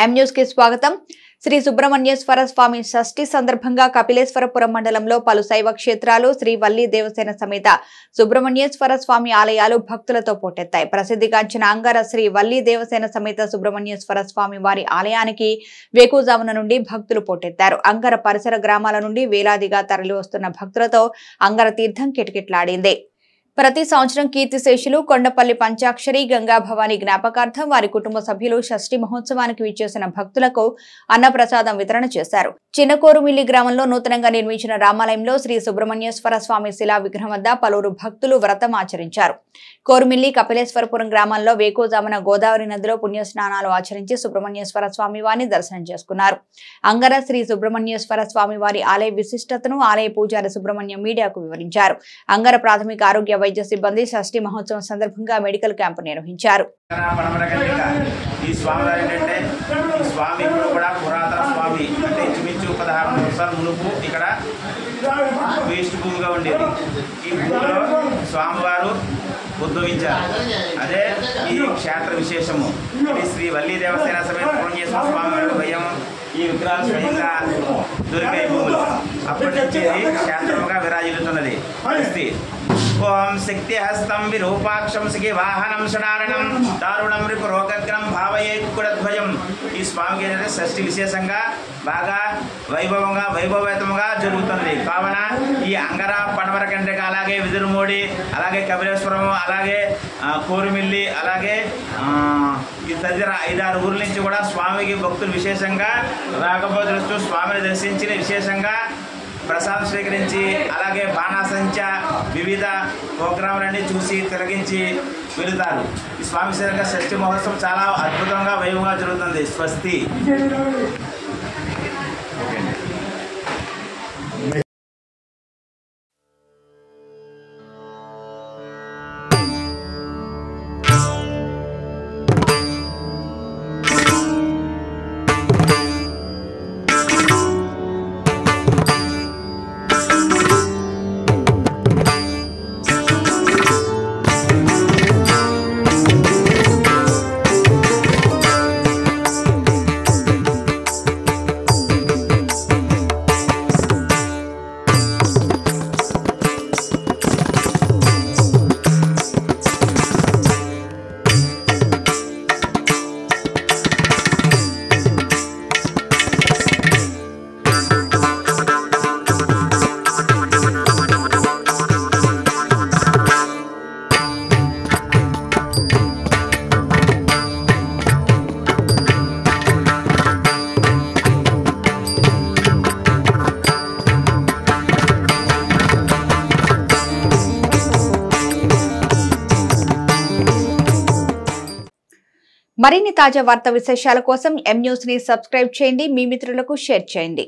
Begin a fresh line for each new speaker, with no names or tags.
M news కి స్వాగతం. శ్రీ సుబ్రహ్మణ్యేశ్వర స్వామి షష్ఠి సందర్భంగా కపిలేశ్వరపురం మండలంలో పలు శైవ క్షేత్రాలు, శ్రీ వల్లి దేవసేన సమేత సుబ్రహ్మణ్యేశ్వర స్వామి ఆలయాలు భక్తులతో పోటెత్తాయి. ప్రసిద్ధిగాంచిన అంగర శ్రీ వల్లి దేవసేన సమేత సుబ్రహ్మణ్యేశ్వర స్వామి వారి ఆలయానికి వేకువజామున నుండి భక్తులు పోటెత్తారు. అంగర పరిసర గ్రామాల నుండి వేలాదిగా తరలి వస్తున్న భక్తులతో అంగర తీర్థం కిటకిటలాడింది. ప్రతి సంవత్సరం కీర్తిశేషులు కొండపల్లి పంచాక్షరి గంగా భవాని జ్ఞాపకార్థం వారి కుటుంబ సభ్యులు షష్ఠి మహోత్సవానికి విచ్చేసిన భక్తులకు అన్నప్రసాదం వితరణ చేశారు. చిన్నకోరుమిల్లి గ్రామంలో నూతనంగా నిర్మించిన రామాలయంలో శ్రీ సుబ్రహ్మణ్యేశ్వర స్వామి శిలా విగ్రహం వద్ద పలువురు భక్తులు వ్రతం ఆచరించారు. కోరుమిల్లి కపిలేశ్వరపురం గ్రామంలో వేకువజామున గోదావరి నదిలో పుణ్యస్నానాలు ఆచరించి సుబ్రహ్మణ్యేశ్వర స్వామి వారిని దర్శనం చేసుకున్నారు. అంగర శ్రీ సుబ్రహ్మణ్యేశ్వర స్వామి వారి ఆలయ విశిష్టతను ఆలయ పూజారి సుబ్రహ్మణ్యం మీడియాకు వివరించారు. అంగర ప్రాథమిక ఆరోగ్య వైద్య సిబ్బంది షష్ఠి మహోత్సవం సందర్భంగా మెడికల్ క్యాంపు నిర్వహించారు.
ఈ స్వామి కూడా పురాతన స్వామి అంటే ఇంచుమించు 16 సంవత్సరాల మునుపు ఇక్కడ వేస్ట్ భూమిగా ఉండేది. ఈ భూమిలో స్వామివారు ఉద్భవించారు. అదే ఈ క్షేత్ర విశేషము. ఇది శ్రీ వల్లి దేవసేన సమేత సుబ్రహ్మణ్యేశ్వర స్వామి వారి భయం ఈ విగ్రహాలు స్వయంగా దొరికాయి భూమిలో. అప్పటి నుంచి క్షేత్రముగా విరాజిల్లుతున్నది. ఓం శక్తి హస్తం విరూపాక్షం సిగి వాహనం షడారణం దారుణం రిపు రోగగ్రం భావయే కుడద్వయం. ఈ స్వామికి ఏంటంటే షష్ఠి విశేషంగా బాగా వైభవేతముగా జరుగుతుంది. కావున ఈ అంగర పడమర కండ్రిక, అలాగే విదురుమూడి, అలాగే కపిలేశ్వరము, అలాగే కోరుమిల్లి, అలాగే ఈ తదితర 5-6 ఊర్ల నుంచి కూడా స్వామికి భక్తులు విశేషంగా రాకపోతూ స్వామిని దర్శించి విశేషంగా ప్రసాదం స్వీకరించి అలాగే బాణాసంచ వివిధ ప్రోగ్రాంలన్నీ చూసి తిలకించి వెళుతారు. ఈ స్వామి సేవగా షష్ఠి మహోత్సవం చాలా అద్భుతంగా వైభవంగా జరుగుతుంది. స్వస్తి.
మరిన్ని తాజా వార్తా విశేషాల కోసం ఎం న్యూస్ ని సబ్స్క్రైబ్ చేయండి. మీ మిత్రులకు షేర్ చేయండి.